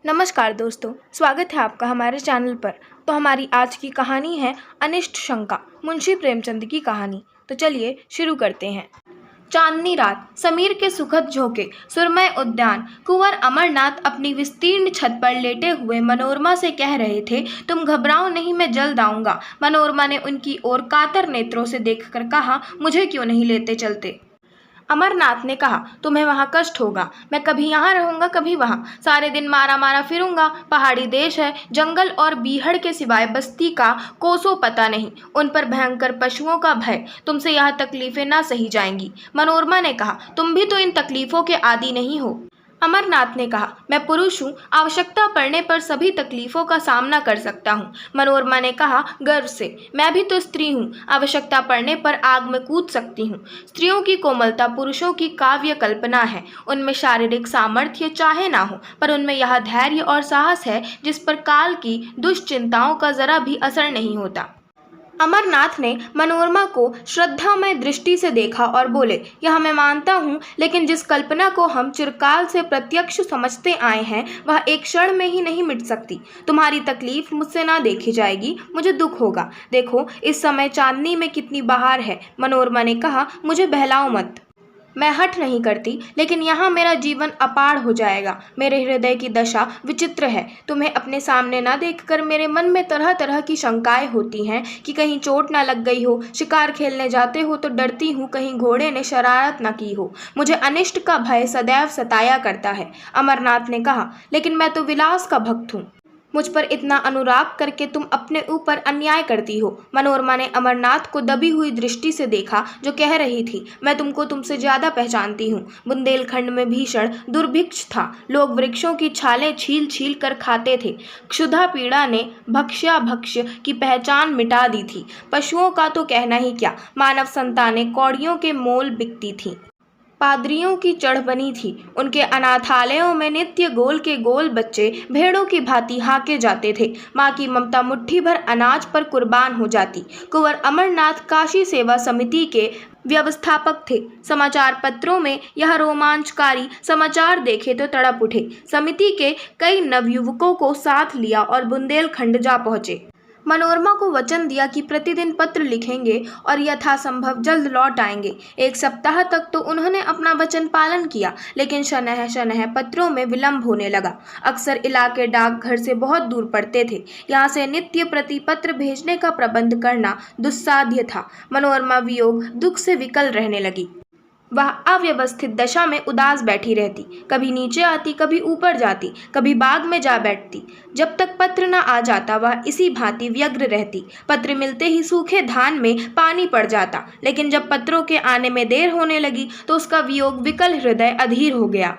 नमस्कार दोस्तों, स्वागत है आपका हमारे चैनल पर। तो हमारी आज की कहानी है अनिष्ट शंका, मुंशी प्रेमचंद की कहानी। तो चलिए शुरू करते हैं। चांदनी रात, समीर के सुखद झोंके, सुरमय उद्यान। कुंवर अमरनाथ अपनी विस्तीर्ण छत पर लेटे हुए मनोरमा से कह रहे थे, तुम घबराओ नहीं, मैं जल्द आऊंगा। मनोरमा ने उनकी ओर कातर नेत्रों से देखकर कहा, मुझे क्यों नहीं लेते चलते। अमरनाथ ने कहा, तुम्हें वहाँ कष्ट होगा, मैं कभी यहाँ रहूंगा कभी वहाँ, सारे दिन मारा मारा फिरूंगा। पहाड़ी देश है, जंगल और बीहड़ के सिवाय बस्ती का कोसों पता नहीं, उन पर भयंकर पशुओं का भय, तुमसे यह तकलीफें ना सही जाएंगी। मनोरमा ने कहा, तुम भी तो इन तकलीफों के आदी नहीं हो। अमरनाथ ने कहा, मैं पुरुष हूँ, आवश्यकता पड़ने पर सभी तकलीफों का सामना कर सकता हूँ। मनोरमा ने कहा गर्व से, मैं भी तो स्त्री हूँ, आवश्यकता पड़ने पर आग में कूद सकती हूँ। स्त्रियों की कोमलता पुरुषों की काव्य कल्पना है, उनमें शारीरिक सामर्थ्य चाहे ना हो, पर उनमें यह धैर्य और साहस है जिस पर काल की दुष्चिंताओं का जरा भी असर नहीं होता। अमरनाथ ने मनोरमा को श्रद्धामय दृष्टि से देखा और बोले, यह मैं मानता हूँ, लेकिन जिस कल्पना को हम चिरकाल से प्रत्यक्ष समझते आए हैं वह एक क्षण में ही नहीं मिट सकती। तुम्हारी तकलीफ मुझसे ना देखी जाएगी, मुझे दुख होगा। देखो इस समय चांदनी में कितनी बहार है। मनोरमा ने कहा, मुझे बहलाओ मत, मैं हठ नहीं करती, लेकिन यहाँ मेरा जीवन अपार हो जाएगा। मेरे हृदय की दशा विचित्र है। तुम्हें अपने सामने न देखकर मेरे मन में तरह तरह की शंकाएं होती हैं कि कहीं चोट ना लग गई हो। शिकार खेलने जाते हो तो डरती हूँ कहीं घोड़े ने शरारत न की हो। मुझे अनिष्ट का भय सदैव सताया करता है। अमरनाथ ने कहा, लेकिन मैं तो विलास का भक्त हूँ, मुझ पर इतना अनुराग करके तुम अपने ऊपर अन्याय करती हो। मनोरमा ने अमरनाथ को दबी हुई दृष्टि से देखा, जो कह रही थी, मैं तुमको तुमसे ज्यादा पहचानती हूँ। बुंदेलखंड में भीषण दुर्भिक्ष था, लोग वृक्षों की छालें छील छील कर खाते थे। क्षुधा पीड़ा ने भक्ष्याभक्ष्य की पहचान मिटा दी थी। पशुओं का तो कहना ही क्या, मानव संतानें कौड़ियों के मोल बिकती थीं। पादरियों की चढ़ बनी थी, उनके अनाथालयों में नित्य गोल के गोल बच्चे भेड़ों की भांति हाके जाते थे। माँ की ममता मुट्ठी भर अनाज पर कुर्बान हो जाती। कुंवर अमरनाथ काशी सेवा समिति के व्यवस्थापक थे। समाचार पत्रों में यह रोमांचकारी समाचार देखे तो तड़प उठे। समिति के कई नवयुवकों को साथ लिया और बुंदेलखंड जा पहुंचे। मनोरमा को वचन दिया कि प्रतिदिन पत्र लिखेंगे और यथासंभव जल्द लौट आएंगे। एक सप्ताह तक तो उन्होंने अपना वचन पालन किया, लेकिन शनह शनह पत्रों में विलंब होने लगा। अक्सर इलाके डाकघर से बहुत दूर पड़ते थे, यहाँ से नित्य प्रति पत्र भेजने का प्रबंध करना दुस्साध्य था। मनोरमा वियोग दुख से विकल रहने लगी। वह अव्यवस्थित दशा में उदास बैठी रहती, कभी नीचे आती, कभी ऊपर जाती, कभी बाग में जा बैठती। जब तक पत्र न आ जाता वह इसी भांति व्यग्र रहती। पत्र मिलते ही सूखे धान में पानी पड़ जाता, लेकिन जब पत्रों के आने में देर होने लगी तो उसका वियोग विकल हृदय अधीर हो गया।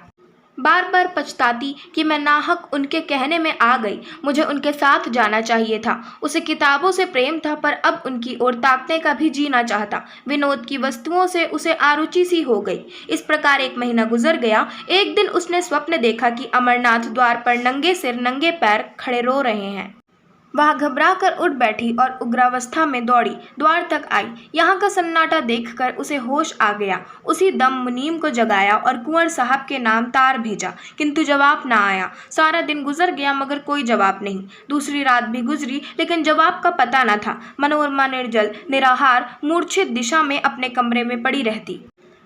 बार बार पछताती कि मैं नाहक उनके कहने में आ गई, मुझे उनके साथ जाना चाहिए था। उसे किताबों से प्रेम था, पर अब उनकी ओर ताकने का भी जी ना चाहता। विनोद की वस्तुओं से उसे आरुचि सी हो गई। इस प्रकार एक महीना गुजर गया। एक दिन उसने स्वप्न देखा कि अमरनाथ द्वार पर नंगे सिर नंगे पैर खड़े रो रहे हैं। वह घबरा कर उठ बैठी और उग्रावस्था में दौड़ी द्वार तक आई। यहाँ का सन्नाटा देखकर उसे होश आ गया। उसी दम मुनीम को जगाया और कुंवर साहब के नाम तार भेजा, किंतु जवाब न आया। सारा दिन गुजर गया मगर कोई जवाब नहीं। दूसरी रात भी गुजरी, लेकिन जवाब का पता न था। मनोरमा निर्जल निराहार मूर्छित दिशा में अपने कमरे में पड़ी रहती।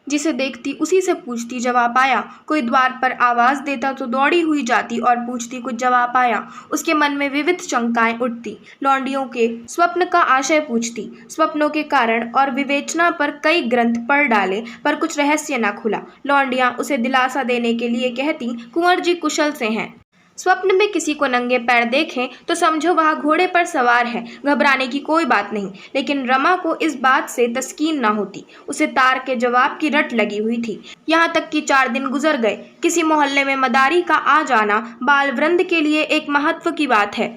जिसे देखती उसी से पूछती, जवाब आया। कोई द्वार पर आवाज देता तो दौड़ी हुई जाती और पूछती, कुछ जवाब आया। उसके मन में विविध शंकाएं उठती। लौंडियों के स्वप्न का आशय पूछती, स्वप्नों के कारण और विवेचना पर कई ग्रंथ पढ़ डाले, पर कुछ रहस्य न खुला। लौंडियां उसे दिलासा देने के लिए कहती, कुंवर जी कुशल से हैं। स्वप्न में किसी को नंगे पैर देखें तो समझो वह घोड़े पर सवार है, घबराने की कोई बात नहीं। लेकिन रमा को इस बात से तस्कीन न होती। उसे तार के जवाब की रट लगी हुई थी। यहाँ तक कि 4 दिन गुजर गए। किसी मोहल्ले में मदारी का आ जाना बाल वृंद के लिए एक महत्व की बात है।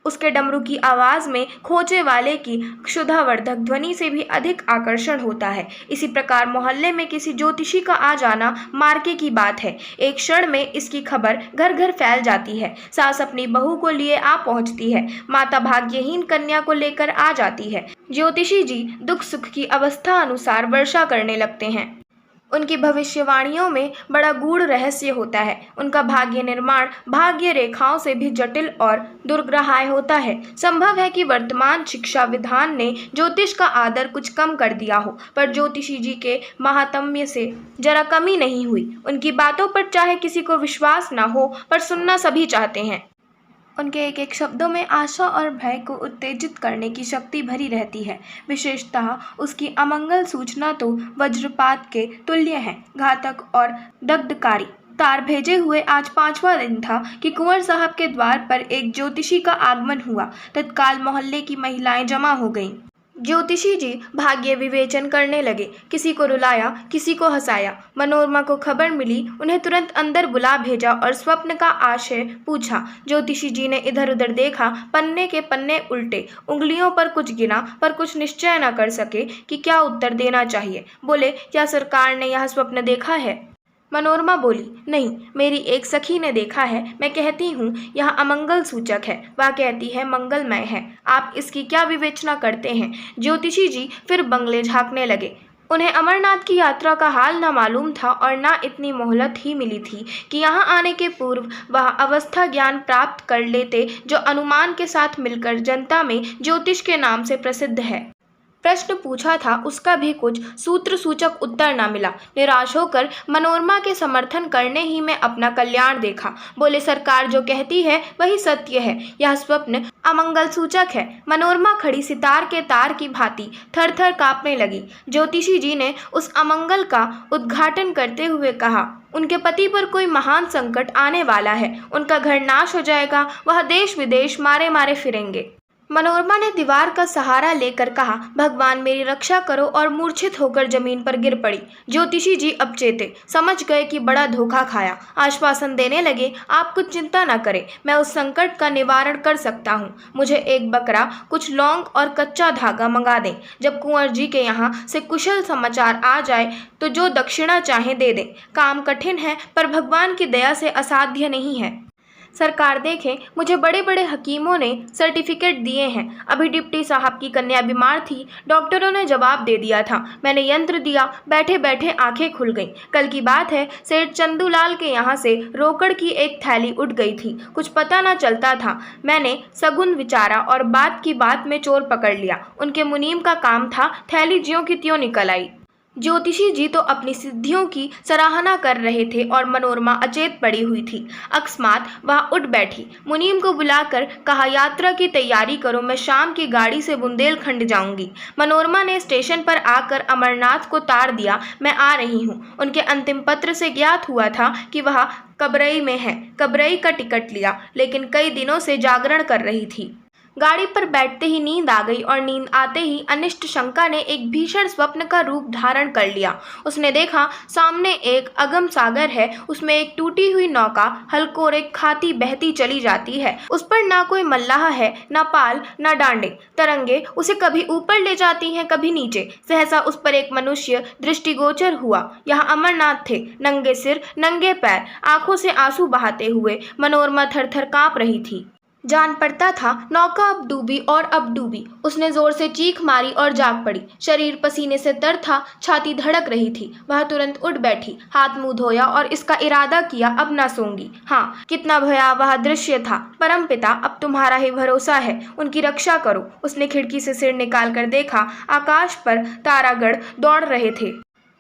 उसके डमरू की आवाज में खोचे वाले की क्षुधावर्धक ध्वनि से भी अधिक आकर्षण होता है। इसी प्रकार मोहल्ले में किसी ज्योतिषी का आ जाना मार्के की बात है। एक क्षण में इसकी खबर घर घर फैल जाती है। सास अपनी बहू को लिए आ पहुंचती है, माता भाग्यहीन कन्या को लेकर आ जाती है। ज्योतिषी जी दुख सुख की अवस्था अनुसार वर्षा करने लगते हैं। उनकी भविष्यवाणियों में बड़ा गूढ़ रहस्य होता है। उनका भाग्य निर्माण भाग्य रेखाओं से भी जटिल और दुर्ग्राह्य होता है। संभव है कि वर्तमान शिक्षा विधान ने ज्योतिष का आदर कुछ कम कर दिया हो, पर ज्योतिषी जी के महात्म्य से जरा कमी नहीं हुई। उनकी बातों पर चाहे किसी को विश्वास न हो, पर सुनना सभी चाहते हैं। उनके एक एक शब्दों में आशा और भय को उत्तेजित करने की शक्ति भरी रहती है। विशेषतः उसकी अमंगल सूचना तो वज्रपात के तुल्य है, घातक और दग्धकारी। तार भेजे हुए आज 5वां दिन था कि कुंवर साहब के द्वार पर एक ज्योतिषी का आगमन हुआ। तत्काल मोहल्ले की महिलाएं जमा हो गईं। ज्योतिषी जी भाग्य विवेचन करने लगे। किसी को रुलाया, किसी को हंसाया। मनोरमा को खबर मिली, उन्हें तुरंत अंदर बुला भेजा और स्वप्न का आशय पूछा। ज्योतिषी जी ने इधर उधर देखा, पन्ने के पन्ने उल्टे, उंगलियों पर कुछ गिना, पर कुछ निश्चय न कर सके कि क्या उत्तर देना चाहिए। बोले, क्या सरकार ने यह स्वप्न देखा है? मनोरमा बोली, नहीं, मेरी एक सखी ने देखा है। मैं कहती हूँ यह अमंगल सूचक है, वह कहती है मंगलमय है। आप इसकी क्या विवेचना करते हैं? ज्योतिषी जी फिर बंगले झांकने लगे। उन्हें अमरनाथ की यात्रा का हाल न मालूम था और न इतनी मोहलत ही मिली थी कि यहाँ आने के पूर्व वह अवस्था ज्ञान प्राप्त कर लेते जो अनुमान के साथ मिलकर जनता में ज्योतिष के नाम से प्रसिद्ध है। प्रश्न पूछा था, उसका भी कुछ सूत्र सूचक उत्तर न मिला। निराश होकर मनोरमा के समर्थन करने ही में अपना कल्याण देखा। बोले, सरकार जो कहती है वही सत्य है, यह स्वप्न अमंगल सूचक है। मनोरमा खड़ी सितार के तार की भांति थर थर कांपने लगी। ज्योतिषी जी ने उस अमंगल का उद्घाटन करते हुए कहा, उनके पति पर कोई महान संकट आने वाला है, उनका घर नाश हो जाएगा, वह देश विदेश मारे मारे फिरेंगे। मनोरमा ने दीवार का सहारा लेकर कहा, भगवान मेरी रक्षा करो, और मूर्छित होकर जमीन पर गिर पड़ी। ज्योतिषी जी अब चेते, समझ गए कि बड़ा धोखा खाया। आश्वासन देने लगे, आप कुछ चिंता न करें, मैं उस संकट का निवारण कर सकता हूँ। मुझे एक बकरा, कुछ लौंग और कच्चा धागा मंगा दें। जब कुंवर जी के यहाँ से कुशल समाचार आ जाए तो जो दक्षिणा चाहें दे दें। काम कठिन है, पर भगवान की दया से असाध्य नहीं है। सरकार देखें, मुझे बड़े बड़े हकीमों ने सर्टिफिकेट दिए हैं। अभी डिप्टी साहब की कन्या बीमार थी, डॉक्टरों ने जवाब दे दिया था। मैंने यंत्र दिया, बैठे बैठे आंखें खुल गईं। कल की बात है, सेठ चंदूलाल के यहाँ से रोकड़ की एक थैली उठ गई थी। कुछ पता न चलता था। मैंने सगुन विचारा और बात की बात में चोर पकड़ लिया। उनके मुनीम का काम था, थैली ज्यों की त्यों निकल आई। ज्योतिषी जी तो अपनी सिद्धियों की सराहना कर रहे थे और मनोरमा अचेत पड़ी हुई थी। अकस्मात वह उठ बैठी, मुनीम को बुलाकर कहा, यात्रा की तैयारी करो, मैं शाम की गाड़ी से बुंदेलखंड जाऊंगी। मनोरमा ने स्टेशन पर आकर अमरनाथ को तार दिया, मैं आ रही हूँ। उनके अंतिम पत्र से ज्ञात हुआ था कि वह कबरई में है। कबरई का टिकट लिया, लेकिन कई दिनों से जागरण कर रही थी। गाड़ी पर बैठते ही नींद आ गई और नींद आते ही अनिष्ट शंका ने एक भीषण स्वप्न का रूप धारण कर लिया। उसने देखा, सामने एक अगम सागर है, उसमें एक टूटी हुई नौका हलकोरे खाती बहती चली जाती है। उस पर ना कोई मल्लाह है, ना पाल, ना डांडे। तरंगे उसे कभी ऊपर ले जाती हैं, कभी नीचे। सहसा उस पर एक मनुष्य दृष्टिगोचर हुआ। यह अमरनाथ थे, नंगे सिर, नंगे पैर, आंखों से आंसू बहाते हुए। मनोरमा थर थर कांप रही थी। जान पड़ता था नौका अब डूबी और अब डूबी। उसने जोर से चीख मारी और जाग पड़ी। शरीर पसीने से तर था, छाती धड़क रही थी। वह तुरंत उठ बैठी, हाथ मुंह धोया और इसका इरादा किया, अब ना सोऊंगी। हाँ, कितना भयावह दृश्य था। परमपिता, अब तुम्हारा ही भरोसा है, उनकी रक्षा करो। उसने खिड़की से सिर निकाल कर देखा, आकाश पर तारागण दौड़ रहे थे।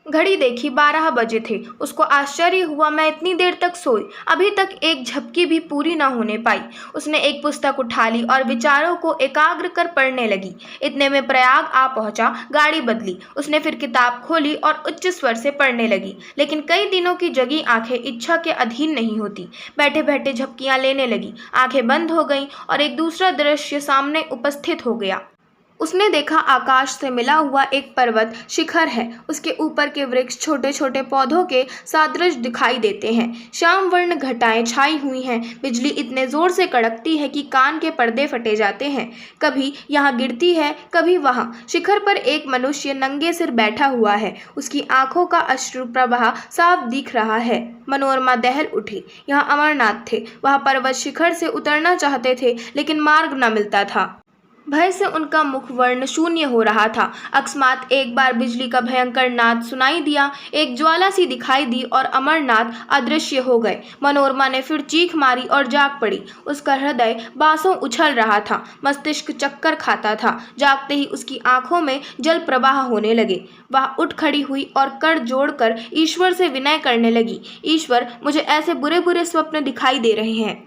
घड़ी देखी, 12 बजे थे। उसको आश्चर्य हुआ, मैं इतनी देर तक सोई, अभी तक एक झपकी भी पूरी न होने पाई। उसने एक पुस्तक उठा ली और विचारों को एकाग्र कर पढ़ने लगी। इतने में प्रयाग आ पहुंचा। गाड़ी बदली। उसने फिर किताब खोली और उच्च स्वर से पढ़ने लगी, लेकिन कई दिनों की जगी आंखें इच्छा के अधीन नहीं होती। बैठे बैठे झपकियां लेने लगी, आंखें बंद हो गईं और एक दूसरा दृश्य सामने उपस्थित हो गया। उसने देखा, आकाश से मिला हुआ एक पर्वत शिखर है। उसके ऊपर के वृक्ष छोटे छोटे पौधों के सादृश दिखाई देते हैं। श्याम वर्ण घटाएं छाई हुई हैं। बिजली इतने जोर से कड़कती है कि कान के पर्दे फटे जाते हैं। कभी यहाँ गिरती है, कभी वहाँ। शिखर पर एक मनुष्य नंगे सिर बैठा हुआ है। उसकी आंखों का अश्रु प्रवाह साफ दिख रहा है। मनोरमा दहल उठी। यहाँ अमरनाथ थे। वह पर्वत शिखर से उतरना चाहते थे, लेकिन मार्ग न मिलता था। भय से उनका मुख वर्ण शून्य हो रहा था। अकस्मात एक बार बिजली का भयंकर नाद सुनाई दिया, एक ज्वाला सी दिखाई दी और अमरनाथ अदृश्य हो गए। मनोरमा ने फिर चीख मारी और जाग पड़ी। उसका हृदय बांसों उछल रहा था, मस्तिष्क चक्कर खाता था। जागते ही उसकी आंखों में जल प्रवाह होने लगे। वह उठ खड़ी हुई और कर जोड़कर ईश्वर से विनय करने लगी। ईश्वर, मुझे ऐसे बुरे बुरे स्वप्न दिखाई दे रहे हैं,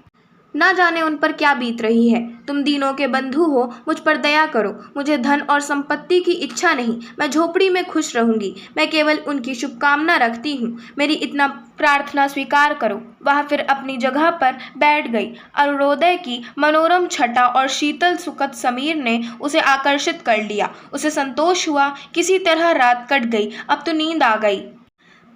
ना जाने उन पर क्या बीत रही है। तुम दीनों के बंधु हो, मुझ पर दया करो। मुझे धन और संपत्ति की इच्छा नहीं, मैं झोपड़ी में खुश रहूंगी। मैं केवल उनकी शुभकामना रखती हूँ, मेरी इतना प्रार्थना स्वीकार करो। वह फिर अपनी जगह पर बैठ गई। अरुणोदय की मनोरम छटा और शीतल सुखद समीर ने उसे आकर्षित कर लिया। उसे संतोष हुआ, किसी तरह रात कट गई, अब तो नींद आ गई।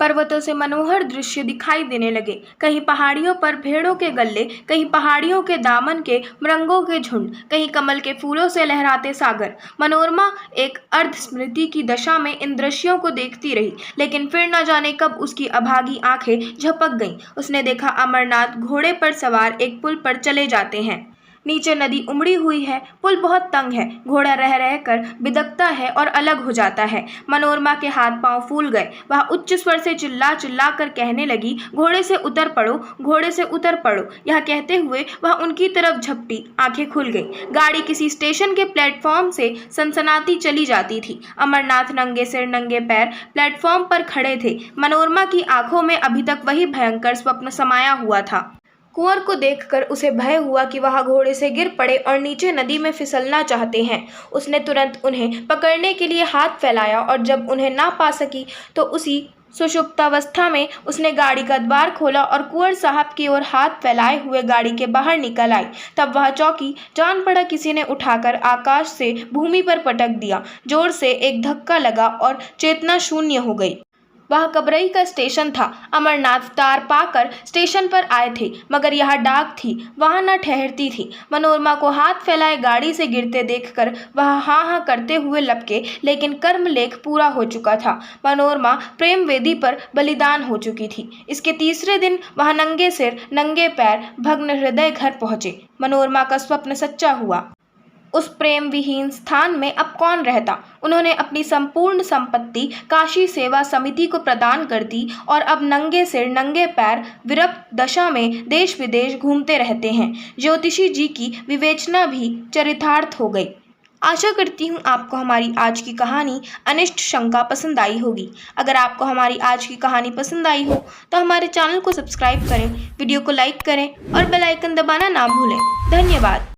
पर्वतों से मनोहर दृश्य दिखाई देने लगे। कहीं पहाड़ियों पर भेड़ों के गल्ले, कहीं पहाड़ियों के दामन के मृगों के झुंड, कहीं कमल के फूलों से लहराते सागर। मनोरमा एक अर्ध स्मृति की दशा में इन दृश्यों को देखती रही, लेकिन फिर न जाने कब उसकी अभागी आंखें झपक गईं। उसने देखा अमरनाथ घोड़े पर सवार एक पुल पर चले जाते हैं। नीचे नदी उमड़ी हुई है, पुल बहुत तंग है, घोड़ा रह रहकर बिदकता है और अलग हो जाता है। मनोरमा के हाथ पांव फूल गए। वह उच्च स्वर से चिल्ला चिल्ला कर कहने लगी, घोड़े से उतर पड़ो, घोड़े से उतर पड़ो। यह कहते हुए वह उनकी तरफ झपटी। आंखें खुल गई। गाड़ी किसी स्टेशन के प्लेटफॉर्म से सनसनाती चली जाती थी। अमरनाथ नंगे सिर नंगे पैर प्लेटफॉर्म पर खड़े थे। मनोरमा की आंखों में अभी तक वही भयंकर स्वप्न समाया हुआ था। कुंवर को देखकर उसे भय हुआ कि वह घोड़े से गिर पड़े और नीचे नदी में फिसलना चाहते हैं। उसने तुरंत उन्हें पकड़ने के लिए हाथ फैलाया और जब उन्हें ना पा सकी तो उसी सुषुप्तावस्था में उसने गाड़ी का द्वार खोला और कुंवर साहब की ओर हाथ फैलाए हुए गाड़ी के बाहर निकल आई। तब वह चौकी, जान पड़ा किसी ने उठाकर आकाश से भूमि पर पटक दिया। जोर से एक धक्का लगा और चेतना शून्य हो गई। वह कबरई का स्टेशन था। अमरनाथ तार पाकर स्टेशन पर आए थे, मगर यह डाक थी, वहां न ठहरती थी। मनोरमा को हाथ फैलाए गाड़ी से गिरते देखकर वह हाँ हाँ करते हुए लपके, लेकिन कर्मलेख पूरा हो चुका था। मनोरमा प्रेम वेदी पर बलिदान हो चुकी थी। इसके तीसरे दिन वह नंगे सिर नंगे पैर भग्न हृदय घर पहुंचे। मनोरमा का स्वप्न सच्चा हुआ। उस प्रेम विहीन स्थान में अब कौन रहता। उन्होंने अपनी संपूर्ण संपत्ति काशी सेवा समिति को प्रदान कर दी और अब नंगे सिर नंगे पैर विरक्त दशा में देश विदेश घूमते रहते हैं। ज्योतिषी जी की विवेचना भी चरितार्थ हो गई। आशा करती हूँ आपको हमारी आज की कहानी अनिष्ट शंका पसंद आई होगी। अगर आपको हमारी आज की कहानी पसंद आई हो तो हमारे चैनल को सब्सक्राइब करें, वीडियो को लाइक करें और बेल आइकन दबाना ना भूलें। धन्यवाद।